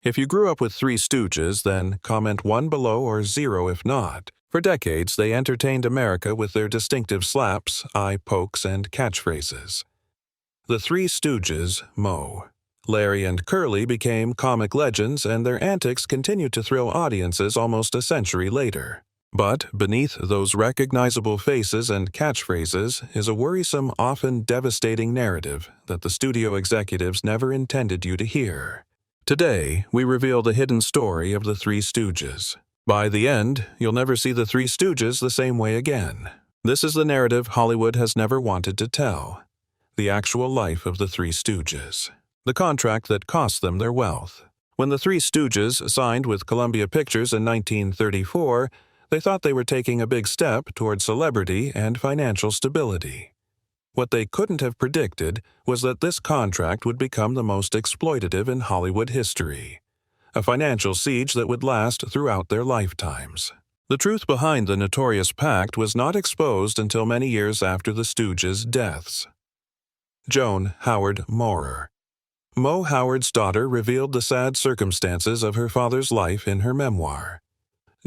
If you grew up with Three Stooges, then comment 1 below or 0 if not. For decades, they entertained America with their distinctive slaps, eye pokes, and catchphrases. The Three Stooges, Moe. Larry and Curly became comic legends, and their antics continued to thrill audiences almost a century later. But beneath those recognizable faces and catchphrases is a worrisome, often devastating narrative that the studio executives never intended you to hear. Today, we reveal the hidden story of the Three Stooges. By the end, you'll never see the Three Stooges the same way again. This is the narrative Hollywood has never wanted to tell. The actual life of the Three Stooges. The contract that cost them their wealth. When the Three Stooges signed with Columbia Pictures in 1934, they thought they were taking a big step toward celebrity and financial stability. What they couldn't have predicted was that this contract would become the most exploitative in Hollywood history. A financial siege that would last throughout their lifetimes. The truth behind the notorious pact was not exposed until many years after the Stooges' deaths. Joan Howard Maurer. Moe Howard's daughter revealed the sad circumstances of her father's life in her memoir.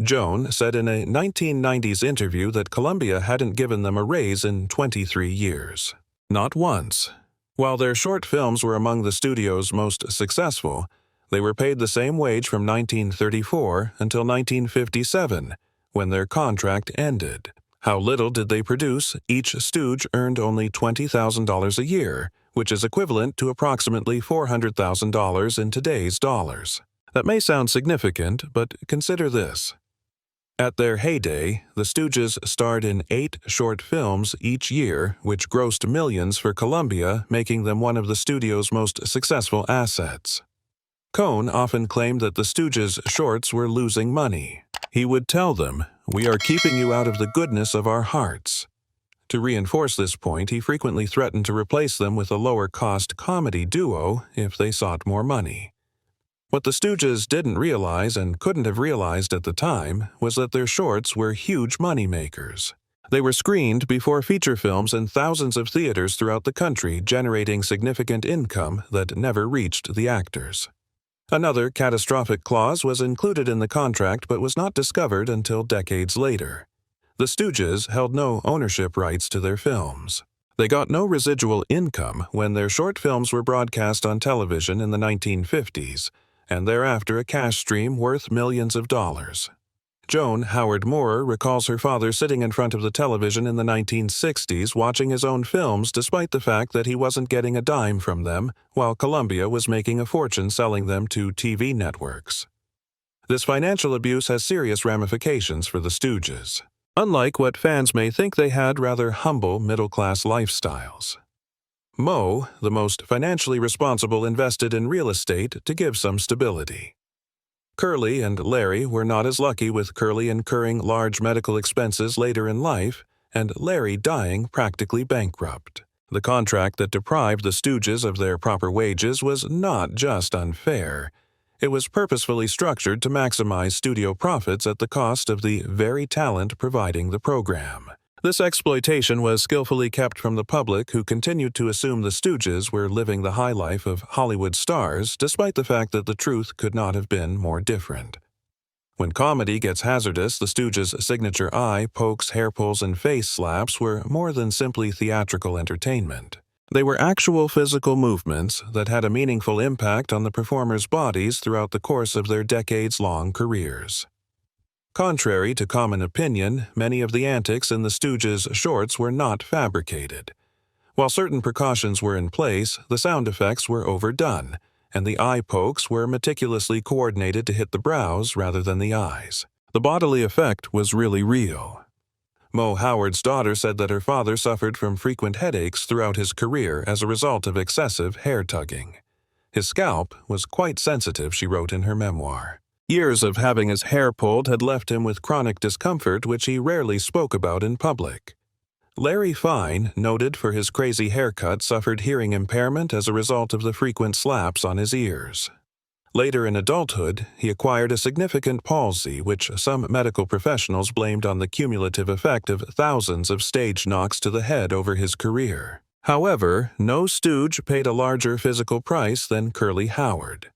Joan said in a 1990s interview that Columbia hadn't given them a raise in 23 years. Not once. While their short films were among the studio's most successful, they were paid the same wage from 1934 until 1957, when their contract ended. How little did they produce? Each Stooge earned only $20,000 a year, which is equivalent to approximately $400,000 in today's dollars. That may sound significant, but consider this. At their heyday, the Stooges starred in 8 short films each year, which grossed millions for Columbia, making them one of the studio's most successful assets. Cohn often claimed that the Stooges' shorts were losing money. He would tell them, "We are keeping you out of the goodness of our hearts." To reinforce this point, he frequently threatened to replace them with a lower-cost comedy duo if they sought more money. What the Stooges didn't realize and couldn't have realized at the time was that their shorts were huge moneymakers. They were screened before feature films in thousands of theaters throughout the country, generating significant income that never reached the actors. Another catastrophic clause was included in the contract but was not discovered until decades later. The Stooges held no ownership rights to their films. They got no residual income when their short films were broadcast on television in the 1950s, and thereafter a cash stream worth millions of dollars. Joan Howard Maurer recalls her father sitting in front of the television in the 1960s watching his own films despite the fact that he wasn't getting a dime from them, while Columbia was making a fortune selling them to TV networks. This financial abuse has serious ramifications for the Stooges. Unlike what fans may think, they had rather humble middle-class lifestyles. Moe, the most financially responsible, invested in real estate to give some stability. Curly and Larry were not as lucky, with Curly incurring large medical expenses later in life and Larry dying practically bankrupt. The contract that deprived the Stooges of their proper wages was not just unfair. It was purposefully structured to maximize studio profits at the cost of the very talent providing the program. This exploitation was skillfully kept from the public, who continued to assume the Stooges were living the high life of Hollywood stars, despite the fact that the truth could not have been more different. When comedy gets hazardous, the Stooges' signature eye pokes, hair pulls, and face slaps were more than simply theatrical entertainment. They were actual physical movements that had a meaningful impact on the performers' bodies throughout the course of their decades-long careers. Contrary to common opinion, many of the antics in the Stooges' shorts were not fabricated. While certain precautions were in place, the sound effects were overdone, and the eye pokes were meticulously coordinated to hit the brows rather than the eyes. The bodily effect was really real. Moe Howard's daughter said that her father suffered from frequent headaches throughout his career as a result of excessive hair tugging. His scalp was quite sensitive, she wrote in her memoir. Years of having his hair pulled had left him with chronic discomfort, which he rarely spoke about in public. Larry Fine, noted for his crazy haircut, suffered hearing impairment as a result of the frequent slaps on his ears. Later in adulthood, he acquired a significant palsy, which some medical professionals blamed on the cumulative effect of thousands of stage knocks to the head over his career. However, no Stooge paid a larger physical price than Curly Howard.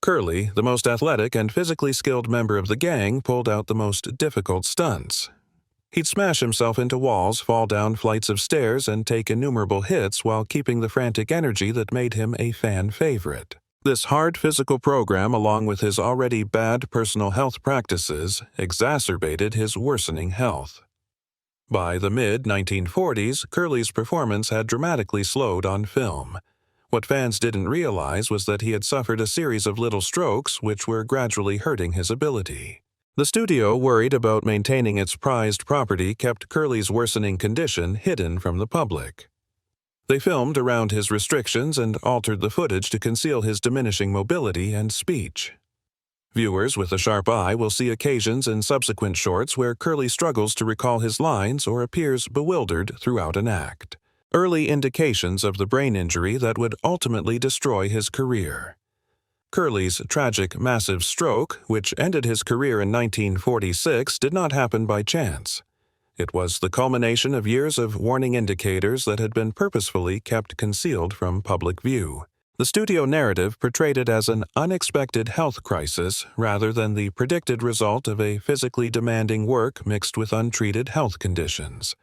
Curly, the most athletic and physically skilled member of the gang, pulled out the most difficult stunts. He'd smash himself into walls, fall down flights of stairs, and take innumerable hits while keeping the frantic energy that made him a fan favorite. This hard physical program, along with his already bad personal health practices, exacerbated his worsening health. By the mid-1940s, Curly's performance had dramatically slowed on film. What fans didn't realize was that he had suffered a series of little strokes which were gradually hurting his ability. The studio, worried about maintaining its prized property, kept Curly's worsening condition hidden from the public. They filmed around his restrictions and altered the footage to conceal his diminishing mobility and speech. Viewers with a sharp eye will see occasions in subsequent shorts where Curly struggles to recall his lines or appears bewildered throughout an act. Early indications of the brain injury that would ultimately destroy his career. Curly's tragic massive stroke, which ended his career in 1946, did not happen by chance. It was the culmination of years of warning indicators that had been purposefully kept concealed from public view. The studio narrative portrayed it as an unexpected health crisis rather than the predicted result of a physically demanding work mixed with untreated health conditions.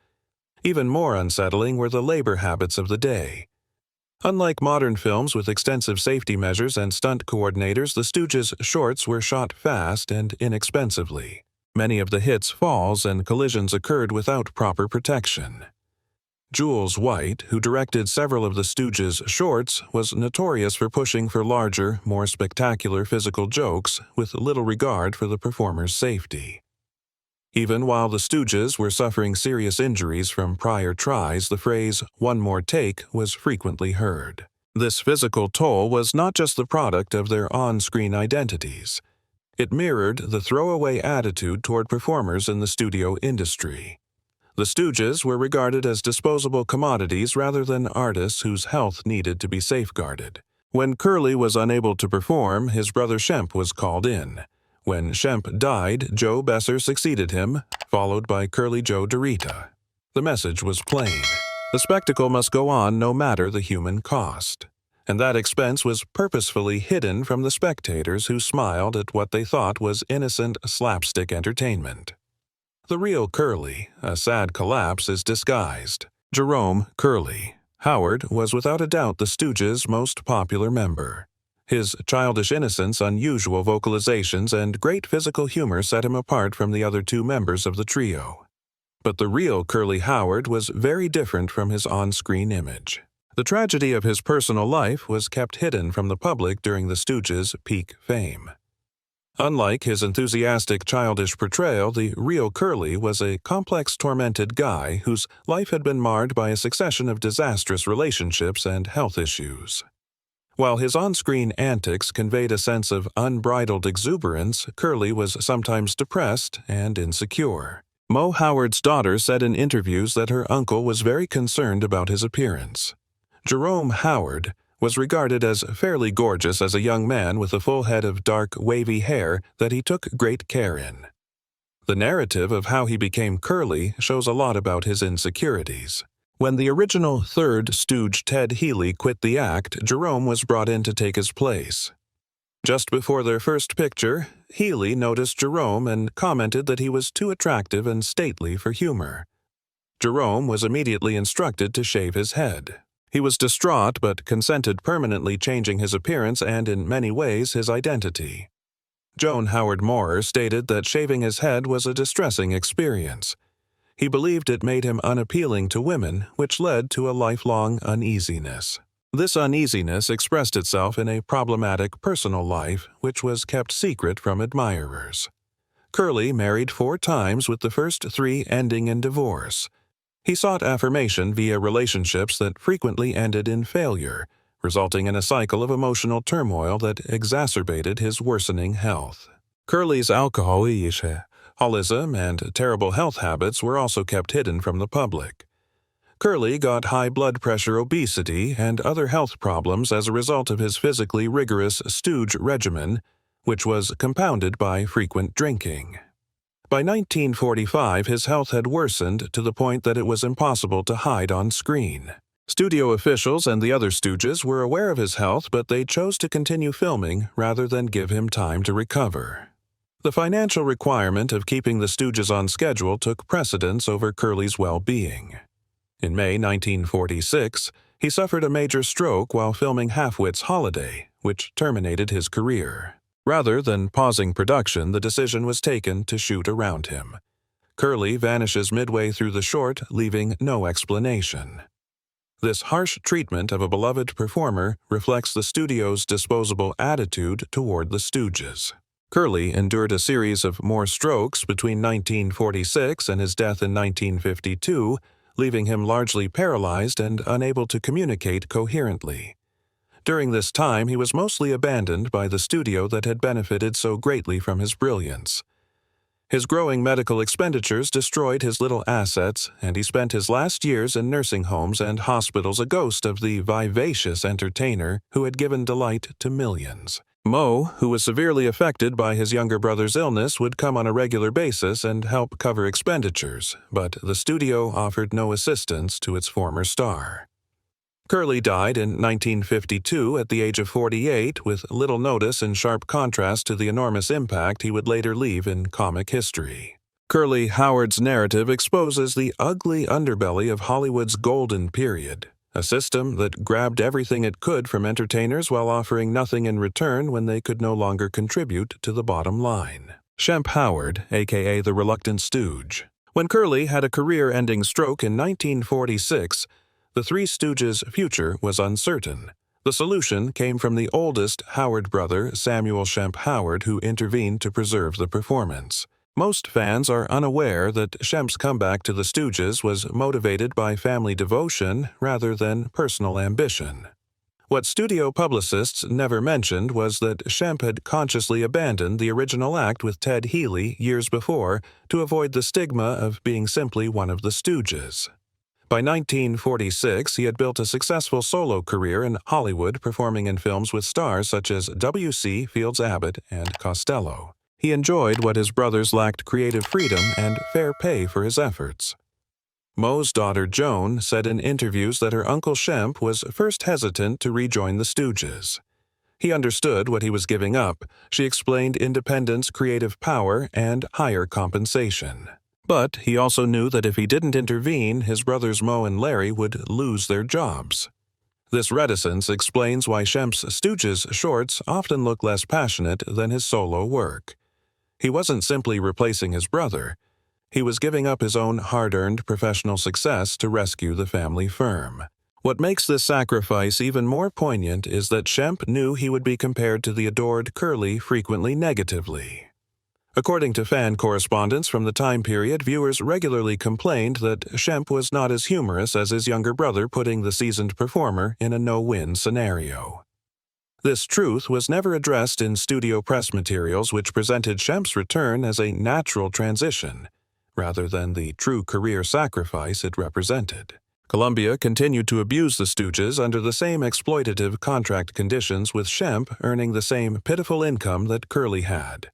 Even more unsettling were the labor habits of the day. Unlike modern films with extensive safety measures and stunt coordinators, the Stooges' shorts were shot fast and inexpensively. Many of the hits, falls, and collisions occurred without proper protection. Jules White, who directed several of the Stooges' shorts, was notorious for pushing for larger, more spectacular physical jokes with little regard for the performer's safety. Even while the Stooges were suffering serious injuries from prior tries, the phrase, "one more take," was frequently heard. This physical toll was not just the product of their on-screen identities. It mirrored the throwaway attitude toward performers in the studio industry. The Stooges were regarded as disposable commodities rather than artists whose health needed to be safeguarded. When Curly was unable to perform, his brother Shemp was called in. When Shemp died, Joe Besser succeeded him, followed by Curly Joe DeRita. The message was plain. The spectacle must go on no matter the human cost. And that expense was purposefully hidden from the spectators who smiled at what they thought was innocent slapstick entertainment. The real Curly, a sad collapse, is disguised. Jerome Curly Howard was without a doubt the Stooges' most popular member. His childish innocence, unusual vocalizations, and great physical humor set him apart from the other two members of the trio. But the real Curly Howard was very different from his on-screen image. The tragedy of his personal life was kept hidden from the public during the Stooges' peak fame. Unlike his enthusiastic, childish portrayal, the real Curly was a complex, tormented guy whose life had been marred by a succession of disastrous relationships and health issues. While his on-screen antics conveyed a sense of unbridled exuberance, Curly was sometimes depressed and insecure. Mo Howard's daughter said in interviews that her uncle was very concerned about his appearance. Jerome Howard was regarded as fairly gorgeous as a young man with a full head of dark, wavy hair that he took great care in. The narrative of how he became Curly shows a lot about his insecurities. When the original third Stooge Ted Healy quit the act, Jerome was brought in to take his place. Just before their first picture, Healy noticed Jerome and commented that he was too attractive and stately for humor. Jerome was immediately instructed to shave his head. He was distraught but consented, permanently changing his appearance and, in many ways, his identity. Joan Howard Moorer stated that shaving his head was a distressing experience. He believed it made him unappealing to women, which led to a lifelong uneasiness. This uneasiness expressed itself in a problematic personal life, which was kept secret from admirers. Curly married 4 times, with the first 3 ending in divorce. He sought affirmation via relationships that frequently ended in failure, resulting in a cycle of emotional turmoil that exacerbated his worsening health. Curly's alcoholism and terrible health habits were also kept hidden from the public. Curly got high blood pressure, obesity, and other health problems as a result of his physically rigorous Stooge regimen, which was compounded by frequent drinking. By 1945, his health had worsened to the point that it was impossible to hide on screen. Studio officials and the other Stooges were aware of his health, but they chose to continue filming rather than give him time to recover. The financial requirement of keeping the Stooges on schedule took precedence over Curly's well-being. In May 1946, he suffered a major stroke while filming Halfwit's Holiday, which terminated his career. Rather than pausing production, the decision was taken to shoot around him. Curly vanishes midway through the short, leaving no explanation. This harsh treatment of a beloved performer reflects the studio's disposable attitude toward the Stooges. Curly endured a series of more strokes between 1946 and his death in 1952, leaving him largely paralyzed and unable to communicate coherently. During this time, he was mostly abandoned by the studio that had benefited so greatly from his brilliance. His growing medical expenditures destroyed his little assets, and he spent his last years in nursing homes and hospitals a ghost of the vivacious entertainer who had given delight to millions. Moe, who was severely affected by his younger brother's illness, would come on a regular basis and help cover expenditures, but the studio offered no assistance to its former star. Curly died in 1952 at the age of 48, with little notice in sharp contrast to the enormous impact he would later leave in comic history. Curly Howard's narrative exposes the ugly underbelly of Hollywood's golden period, a system that grabbed everything it could from entertainers while offering nothing in return when they could no longer contribute to the bottom line. Shemp Howard, aka the Reluctant Stooge. When Curly had a career-ending stroke in 1946, the Three Stooges' future was uncertain. The solution came from the oldest Howard brother, Samuel Shemp Howard, who intervened to preserve the performance. Most fans are unaware that Shemp's comeback to the Stooges was motivated by family devotion rather than personal ambition. What studio publicists never mentioned was that Shemp had consciously abandoned the original act with Ted Healy years before to avoid the stigma of being simply one of the Stooges. By 1946, he had built a successful solo career in Hollywood, performing in films with stars such as W.C. Fields Abbott and Costello. He enjoyed what his brothers lacked: creative freedom and fair pay for his efforts. Moe's daughter Joan said in interviews that her Uncle Shemp was first hesitant to rejoin the Stooges. He understood what he was giving up. She explained independence, creative power, and higher compensation. But he also knew that if he didn't intervene, his brothers Moe and Larry would lose their jobs. This reticence explains why Shemp's Stooges shorts often look less passionate than his solo work. He wasn't simply replacing his brother. He was giving up his own hard-earned professional success to rescue the family firm. What makes this sacrifice even more poignant is that Shemp knew he would be compared to the adored Curly frequently negatively. According to fan correspondence from the time period, viewers regularly complained that Shemp was not as humorous as his younger brother, putting the seasoned performer in a no-win scenario. This truth was never addressed in studio press materials, which presented Shemp's return as a natural transition, rather than the true career sacrifice it represented. Columbia continued to abuse the Stooges under the same exploitative contract conditions, with Shemp earning the same pitiful income that Curly had.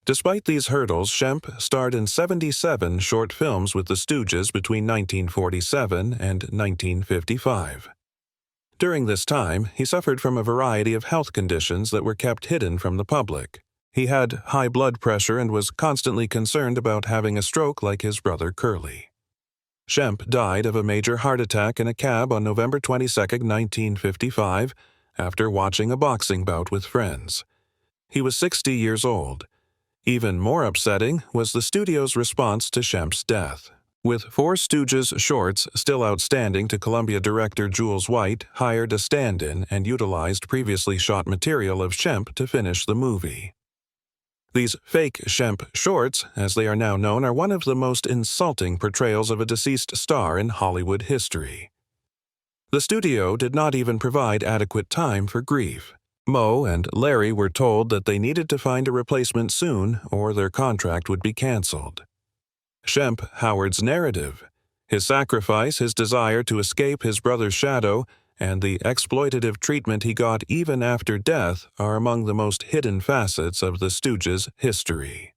Despite these hurdles, Shemp starred in 77 short films with the Stooges between 1947 and 1955. During this time, he suffered from a variety of health conditions that were kept hidden from the public. He had high blood pressure and was constantly concerned about having a stroke like his brother Curly. Shemp died of a major heart attack in a cab on November 22, 1955, after watching a boxing bout with friends. He was 60 years old. Even more upsetting was the studio's response to Shemp's death. With 4 Stooges shorts still outstanding, to Columbia director Jules White hired a stand-in and utilized previously shot material of Shemp to finish the movie. These fake Shemp shorts, as they are now known, are one of the most insulting portrayals of a deceased star in Hollywood history. The studio did not even provide adequate time for grief. Moe and Larry were told that they needed to find a replacement soon or their contract would be canceled. Shemp Howard's narrative, his sacrifice, his desire to escape his brother's shadow, and the exploitative treatment he got even after death are among the most hidden facets of the Stooges' history.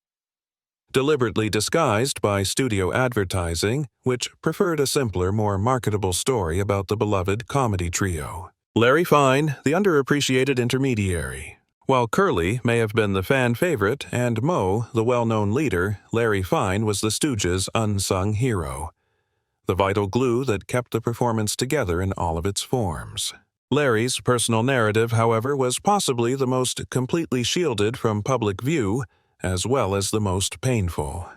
deliberately disguised by studio advertising, which preferred a simpler, more marketable story about the beloved comedy trio. Larry Fine, the underappreciated intermediary. While Curly may have been the fan favorite and Moe the well-known leader, Larry Fine was the Stooges' unsung hero, the vital glue that kept the performance together in all of its forms. Larry's personal narrative, however, was possibly the most completely shielded from public view, as well as the most painful.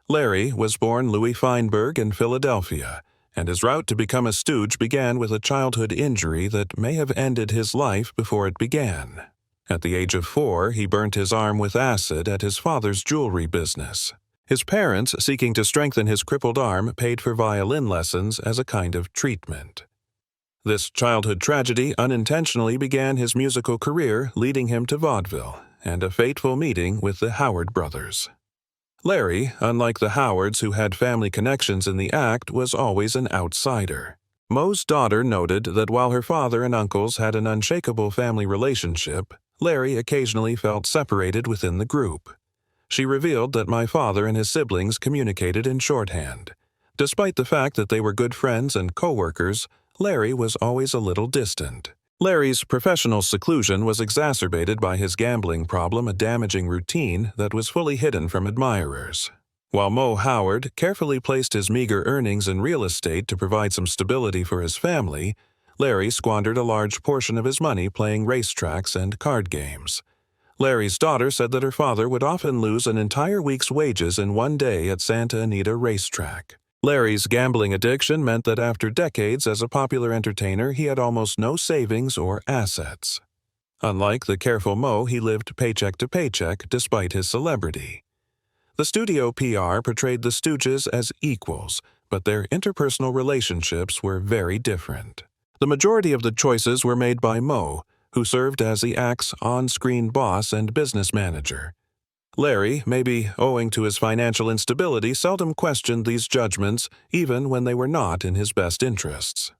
Larry was born Louis Feinberg in Philadelphia, and his route to become a Stooge began with a childhood injury that may have ended his life before it began. At the age of 4, he burnt his arm with acid at his father's jewelry business. His parents, seeking to strengthen his crippled arm, paid for violin lessons as a kind of treatment. This childhood tragedy unintentionally began his musical career, leading him to vaudeville and a fateful meeting with the Howard brothers. Larry, unlike the Howards who had family connections in the act, was always an outsider. Moe's daughter noted that while her father and uncles had an unshakable family relationship, Larry occasionally felt separated within the group. She revealed that my father and his siblings communicated in shorthand. Despite the fact that they were good friends and co-workers, Larry was always a little distant. Larry's professional seclusion was exacerbated by his gambling problem, a damaging routine that was fully hidden from admirers. While Moe Howard carefully placed his meager earnings in real estate to provide some stability for his family, Larry squandered a large portion of his money playing racetracks and card games. Larry's daughter said that her father would often lose an entire week's wages in one day at Santa Anita Racetrack. Larry's gambling addiction meant that after decades as a popular entertainer, he had almost no savings or assets. Unlike the careful Moe, he lived paycheck to paycheck despite his celebrity. The studio PR portrayed the Stooges as equals, but their interpersonal relationships were very different. The majority of the choices were made by Moe, who served as the act's on-screen boss and business manager. Larry, maybe owing to his financial instability, seldom questioned these judgments, even when they were not in his best interests.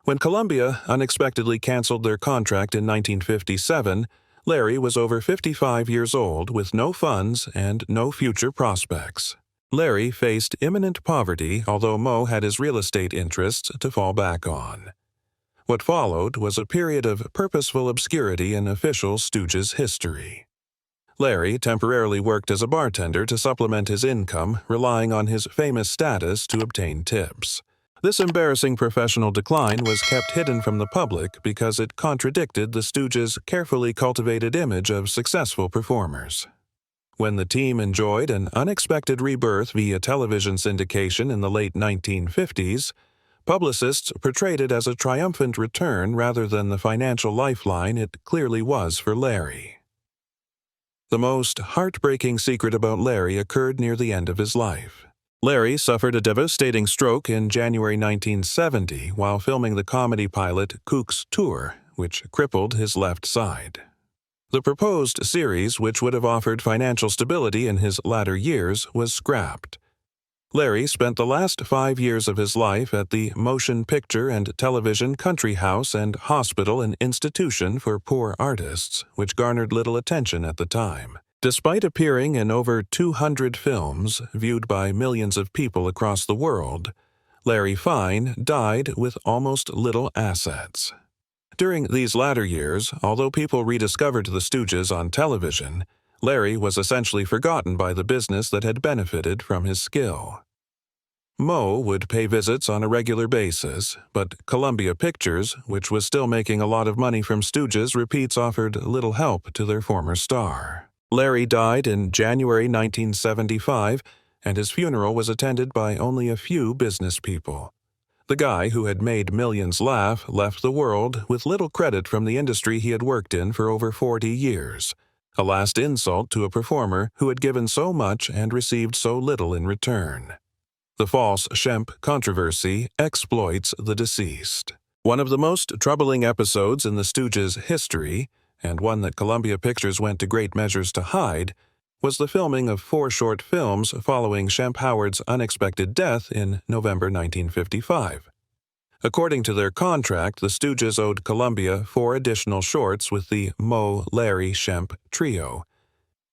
When Columbia unexpectedly canceled their contract in 1957, Larry was over 55 years old with no funds and no future prospects. Larry faced imminent poverty, although Moe had his real estate interests to fall back on. What followed was a period of purposeful obscurity in official Stooges history. Larry temporarily worked as a bartender to supplement his income, relying on his famous status to obtain tips. This embarrassing professional decline was kept hidden from the public because it contradicted the Stooges' carefully cultivated image of successful performers. When the team enjoyed an unexpected rebirth via television syndication in the late 1950s, publicists portrayed it as a triumphant return rather than the financial lifeline it clearly was for Larry. The most heartbreaking secret about Larry occurred near the end of his life. Larry suffered a devastating stroke in January 1970 while filming the comedy pilot Kook's Tour, which crippled his left side. The proposed series, which would have offered financial stability in his latter years, was scrapped. Larry spent the last 5 years of his life at the Motion Picture and Television Country House and Hospital and Institution for Poor Artists, which garnered little attention at the time. Despite appearing in over 200 films viewed by millions of people across the world, Larry Fine died with almost little assets. During these latter years, although people rediscovered the Stooges on television, Larry was essentially forgotten by the business that had benefited from his skill. Moe would pay visits on a regular basis, but Columbia Pictures, which was still making a lot of money from Stooges repeats, offered little help to their former star. Larry died in January 1975, and his funeral was attended by only a few business people. The guy who had made millions laugh left the world with little credit from the industry he had worked in for over 40 years. A last insult to a performer who had given so much and received so little in return. The false Shemp controversy exploits the deceased. One of the most troubling episodes in the Stooges' history, and one that Columbia Pictures went to great measures to hide, was the filming of 4 short films following Shemp Howard's unexpected death in November 1955. According to their contract, the Stooges owed Columbia 4 additional shorts with the Moe, Larry, Shemp trio.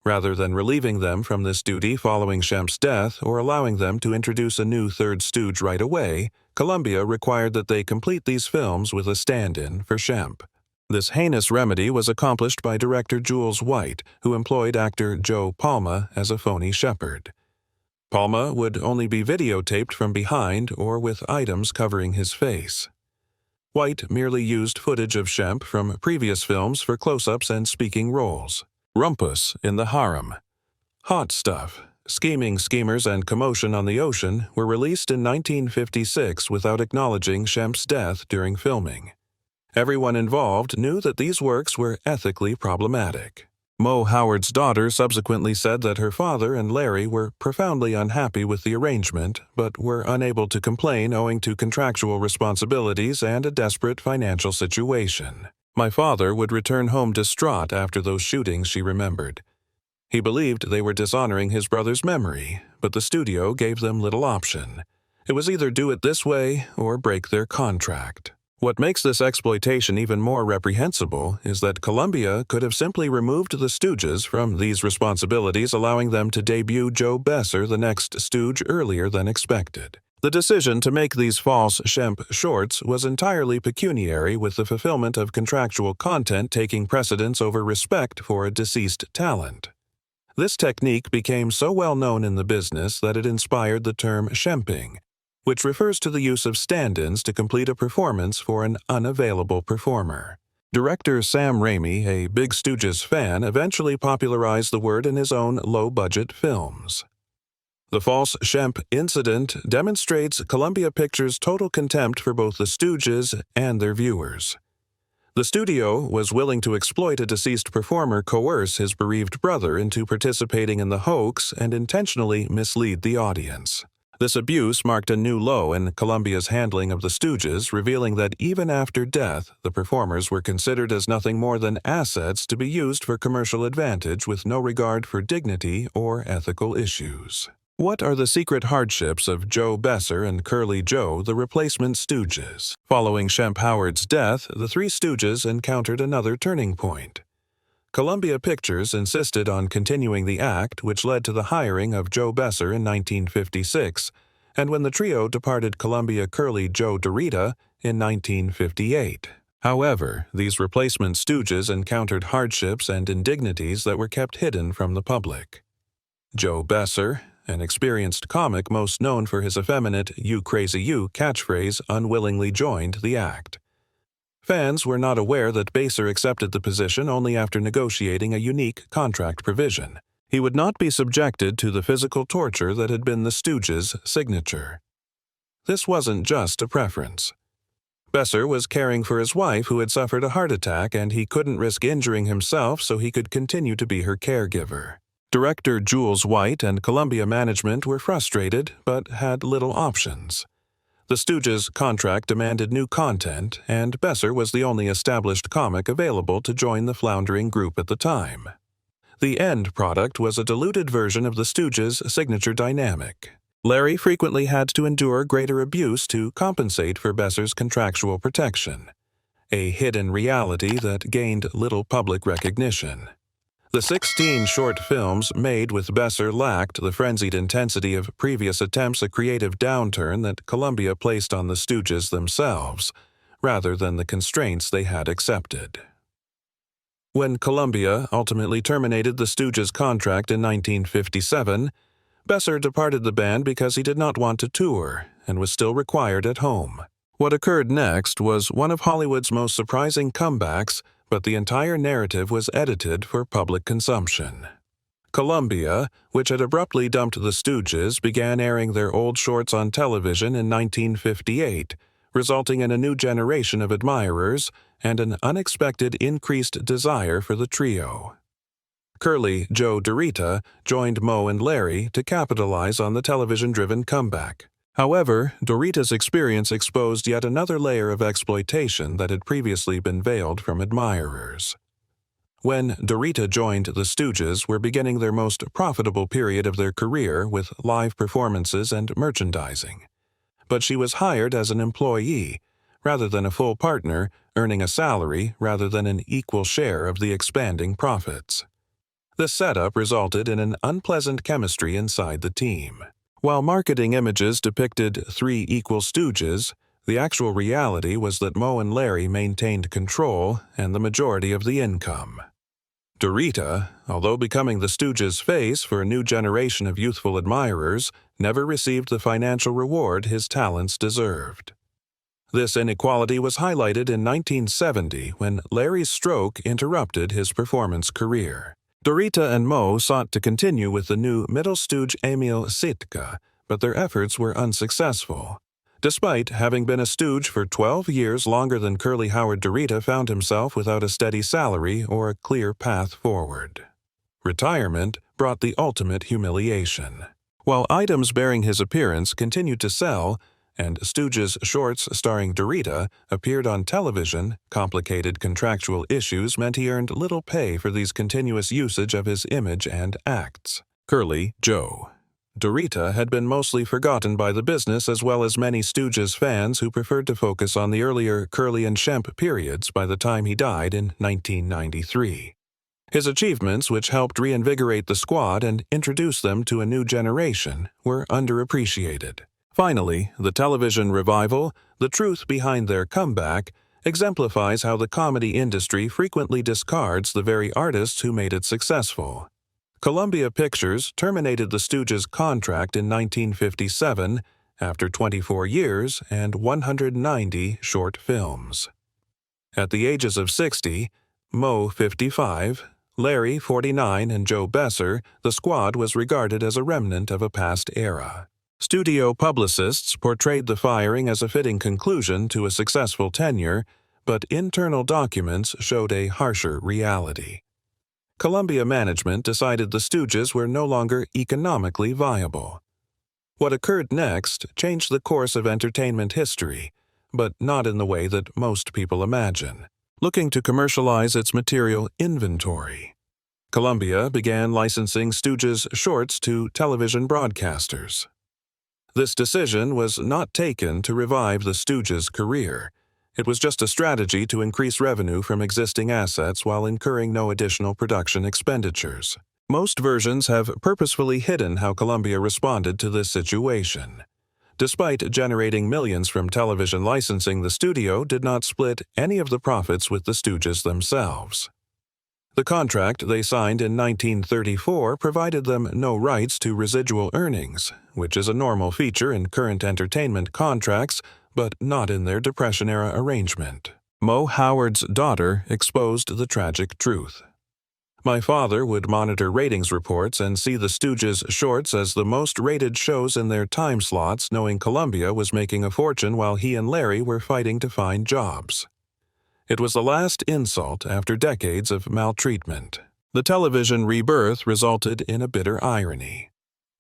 Rather than relieving them from this duty following Shemp's death or allowing them to introduce a new third Stooge right away, Columbia required that they complete these films with a stand-in for Shemp. This heinous remedy was accomplished by director Jules White, who employed actor Joe Palma as a phony shepherd. Palma would only be videotaped from behind or with items covering his face. White merely used footage of Shemp from previous films for close-ups and speaking roles. Rumpus in the Harem, Hot Stuff, Scheming Schemers and Commotion on the Ocean were released in 1956 without acknowledging Shemp's death during filming. Everyone involved knew that these works were ethically problematic. Mo Howard's daughter subsequently said that her father and Larry were profoundly unhappy with the arrangement, but were unable to complain owing to contractual responsibilities and a desperate financial situation. My father would return home distraught after those shootings, she remembered. He believed they were dishonoring his brother's memory, but the studio gave them little option. It was either do it this way or break their contract. What makes this exploitation even more reprehensible is that Columbia could have simply removed the Stooges from these responsibilities, allowing them to debut Joe Besser, the next Stooge, earlier than expected. The decision to make these false Shemp shorts was entirely pecuniary, with the fulfillment of contractual content taking precedence over respect for a deceased talent. This technique became so well known in the business that it inspired the term shemping, which refers to the use of stand-ins to complete a performance for an unavailable performer. Director Sam Raimi, a big Stooges fan, eventually popularized the word in his own low-budget films. The false Shemp incident demonstrates Columbia Pictures' total contempt for both the Stooges and their viewers. The studio was willing to exploit a deceased performer, coerce his bereaved brother into participating in the hoax, and intentionally mislead the audience. This abuse marked a new low in Columbia's handling of the Stooges, revealing that even after death, the performers were considered as nothing more than assets to be used for commercial advantage with no regard for dignity or ethical issues. What are the secret hardships of Joe Besser and Curly Joe, the Replacement Stooges? Following Shemp Howard's death, the Three Stooges encountered another turning point. Columbia Pictures insisted on continuing the act, which led to the hiring of Joe Besser in 1956, and when the trio departed Columbia, Curly Joe Dorita in 1958. However, these Replacement Stooges encountered hardships and indignities that were kept hidden from the public. Joe Besser, an experienced comic most known for his effeminate "You Crazy You" catchphrase, unwillingly joined the act. Fans were not aware that Besser accepted the position only after negotiating a unique contract provision. He would not be subjected to the physical torture that had been the Stooges' signature. This wasn't just a preference. Besser was caring for his wife, who had suffered a heart attack, and he couldn't risk injuring himself so he could continue to be her caregiver. Director Jules White and Columbia management were frustrated, but had little options. The Stooges' contract demanded new content, and Besser was the only established comic available to join the floundering group at the time. The end product was a diluted version of the Stooges' signature dynamic. Larry frequently had to endure greater abuse to compensate for Besser's contractual protection, a hidden reality that gained little public recognition. The 16 short films made with Besser lacked the frenzied intensity of previous attempts, a creative downturn that Columbia placed on the Stooges themselves, rather than the constraints they had accepted. When Columbia ultimately terminated the Stooges' contract in 1957, Besser departed the band because he did not want to tour and was still required at home. What occurred next was one of Hollywood's most surprising comebacks, but the entire narrative was edited for public consumption. Columbia, which had abruptly dumped the Stooges, began airing their old shorts on television in 1958, resulting in a new generation of admirers and an unexpected increased desire for the trio. Curly Joe Dorita joined Mo and Larry to capitalize on the television-driven comeback. However, Dorita's experience exposed yet another layer of exploitation that had previously been veiled from admirers. When Dorita joined the Stooges were beginning their most profitable period of their career with live performances and merchandising. But she was hired as an employee, rather than a full partner, earning a salary rather than an equal share of the expanding profits. This setup resulted in an unpleasant chemistry inside the team. While marketing images depicted three equal Stooges, the actual reality was that Moe and Larry maintained control and the majority of the income. Dorita, although becoming the Stooges' face for a new generation of youthful admirers, never received the financial reward his talents deserved. This inequality was highlighted in 1970 when Larry's stroke interrupted his performance career. Dorita and Moe sought to continue with the new middle Stooge Emil Sitka, but their efforts were unsuccessful. Despite having been a Stooge for 12 years longer than Curly Howard, Dorita found himself without a steady salary or a clear path forward. Retirement brought the ultimate humiliation. While items bearing his appearance continued to sell, and Stooges shorts starring Dorita appeared on television, complicated contractual issues meant he earned little pay for these continuous usage of his image and acts. Curly Joe. Dorita had been mostly forgotten by the business as well as many Stooges fans who preferred to focus on the earlier Curly and Shemp periods by the time he died in 1993. His achievements, which helped reinvigorate the squad and introduce them to a new generation, were underappreciated. Finally, the television revival, The Truth Behind Their Comeback, exemplifies how the comedy industry frequently discards the very artists who made it successful. Columbia Pictures terminated the Stooges' contract in 1957 after 24 years and 190 short films. At the ages of 60, Moe 55, Larry 49, and Joe Besser, the squad was regarded as a remnant of a past era. Studio publicists portrayed the firing as a fitting conclusion to a successful tenure, but internal documents showed a harsher reality. Columbia management decided the Stooges were no longer economically viable. What occurred next changed the course of entertainment history, but not in the way that most people imagine. Looking to commercialize its material inventory, Columbia began licensing Stooges shorts to television broadcasters. This decision was not taken to revive the Stooges' career. It was just a strategy to increase revenue from existing assets while incurring no additional production expenditures. Most versions have purposefully hidden how Columbia responded to this situation. Despite generating millions from television licensing, the studio did not split any of the profits with the Stooges themselves. The contract they signed in 1934 provided them no rights to residual earnings, which is a normal feature in current entertainment contracts, but not in their Depression-era arrangement. Moe Howard's daughter exposed the tragic truth. My father would monitor ratings reports and see the Stooges shorts as the most rated shows in their time slots, knowing Columbia was making a fortune while he and Larry were fighting to find jobs. It was the last insult after decades of maltreatment. The television rebirth resulted in a bitter irony.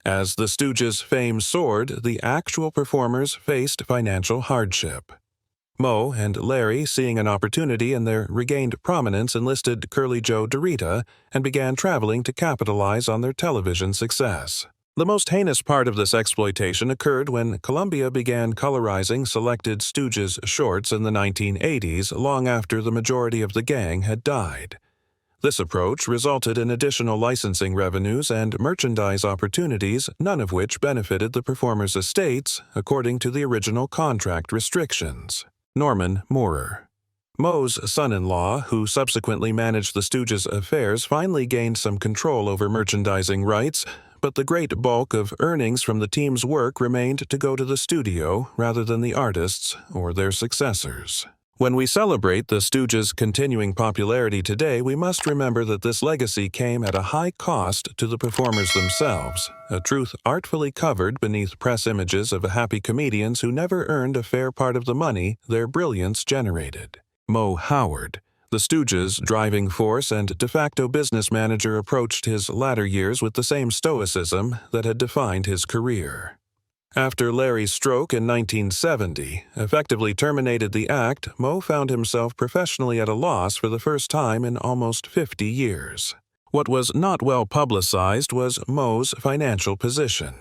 As the Stooges' fame soared, the actual performers faced financial hardship. Moe and Larry, seeing an opportunity in their regained prominence, enlisted Curly Joe Dorita and began traveling to capitalize on their television success. The most heinous part of this exploitation occurred when Columbia began colorizing selected Stooges shorts in the 1980s, long after the majority of the gang had died. This approach resulted in additional licensing revenues and merchandise opportunities, none of which benefited the performers' estates, according to the original contract restrictions. Norman Moorer. Moe's son-in-law, who subsequently managed the Stooges' affairs, finally gained some control over merchandising rights, but the great bulk of earnings from the team's work remained to go to the studio rather than the artists or their successors. When we celebrate the Stooges' continuing popularity today, we must remember that this legacy came at a high cost to the performers themselves, a truth artfully covered beneath press images of happy comedians who never earned a fair part of the money their brilliance generated. Moe Howard, the Stooges' driving force and de facto business manager, approached his latter years with the same stoicism that had defined his career. After Larry's stroke in 1970 effectively terminated the act, Moe found himself professionally at a loss for the first time in almost 50 years. What was not well publicized was Moe's financial position.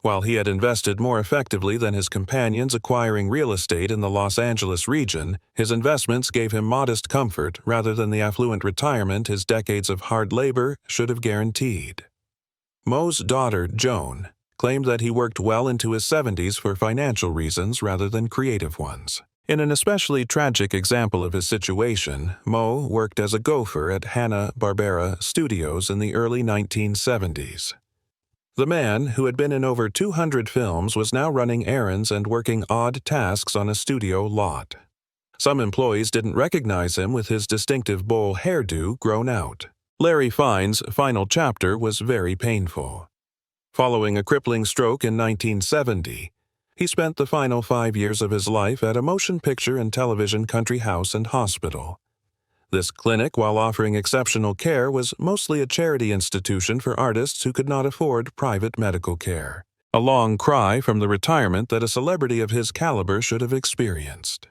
While he had invested more effectively than his companions acquiring real estate in the Los Angeles region, his investments gave him modest comfort rather than the affluent retirement his decades of hard labor should have guaranteed. Moe's daughter, Joan, claimed that he worked well into his 70s for financial reasons rather than creative ones. In an especially tragic example of his situation, Moe worked as a gopher at Hanna-Barbera Studios in the early 1970s. The man, who had been in over 200 films, was now running errands and working odd tasks on a studio lot. Some employees didn't recognize him with his distinctive bowl hairdo grown out. Larry Fine's final chapter was very painful. Following a crippling stroke in 1970, he spent the final 5 years of his life at a motion picture and television country house and hospital. This clinic, while offering exceptional care, was mostly a charity institution for artists who could not afford private medical care. A long cry from the retirement that a celebrity of his caliber should have experienced.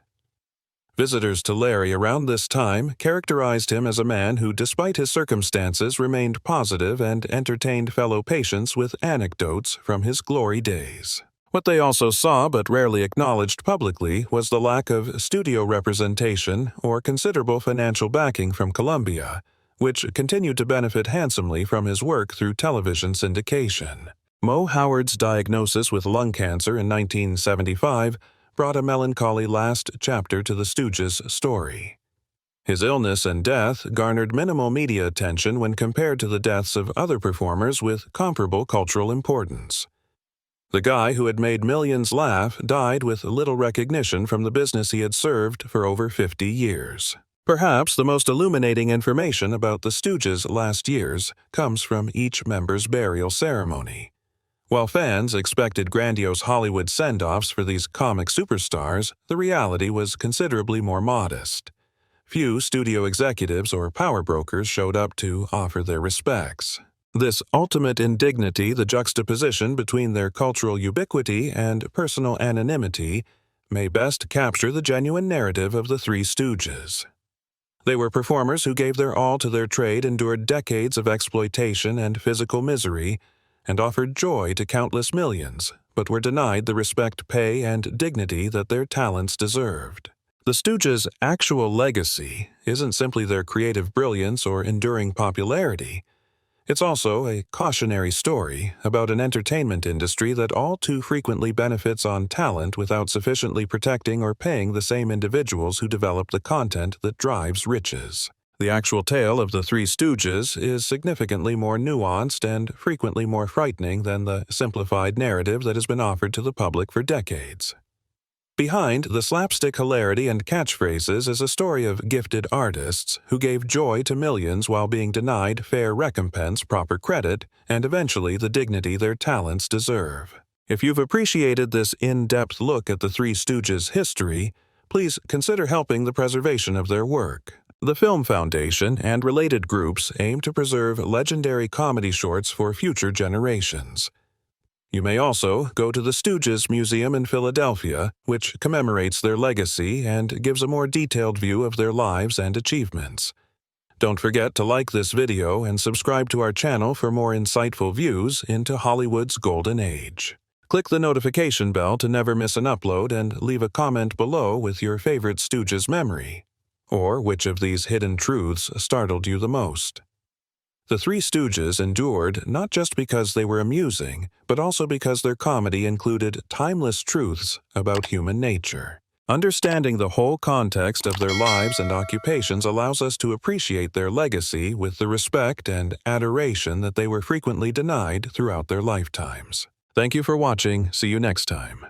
Visitors to Larry around this time characterized him as a man who, despite his circumstances, remained positive and entertained fellow patients with anecdotes from his glory days. What they also saw but rarely acknowledged publicly was the lack of studio representation or considerable financial backing from Columbia, which continued to benefit handsomely from his work through television syndication. Moe Howard's diagnosis with lung cancer in 1975 brought a melancholy last chapter to the Stooges' story. His illness and death garnered minimal media attention when compared to the deaths of other performers with comparable cultural importance. The guy who had made millions laugh died with little recognition from the business he had served for over 50 years. Perhaps the most illuminating information about the Stooges' last years comes from each member's burial ceremony. While fans expected grandiose Hollywood send-offs for these comic superstars, the reality was considerably more modest. Few studio executives or power brokers showed up to offer their respects. This ultimate indignity, the juxtaposition between their cultural ubiquity and personal anonymity, may best capture the genuine narrative of the Three Stooges. They were performers who gave their all to their trade, endured decades of exploitation and physical misery, and offered joy to countless millions, but were denied the respect, pay, and dignity that their talents deserved. The Stooges' actual legacy isn't simply their creative brilliance or enduring popularity. It's also a cautionary story about an entertainment industry that all too frequently benefits on talent without sufficiently protecting or paying the same individuals who develop the content that drives riches. The actual tale of the Three Stooges is significantly more nuanced and frequently more frightening than the simplified narrative that has been offered to the public for decades. Behind the slapstick hilarity and catchphrases is a story of gifted artists who gave joy to millions while being denied fair recompense, proper credit, and eventually the dignity their talents deserve. If you've appreciated this in-depth look at the Three Stooges' history, please consider helping the preservation of their work. The Film Foundation and related groups aim to preserve legendary comedy shorts for future generations. You may also go to the Stooges Museum in Philadelphia, which commemorates their legacy and gives a more detailed view of their lives and achievements. Don't forget to like this video and subscribe to our channel for more insightful views into Hollywood's golden age. Click the notification bell to never miss an upload and leave a comment below with your favorite Stooges memory, or which of these hidden truths startled you the most. The Three Stooges endured not just because they were amusing, but also because their comedy included timeless truths about human nature. Understanding the whole context of their lives and occupations allows us to appreciate their legacy with the respect and adoration that they were frequently denied throughout their lifetimes. Thank you for watching. See you next time.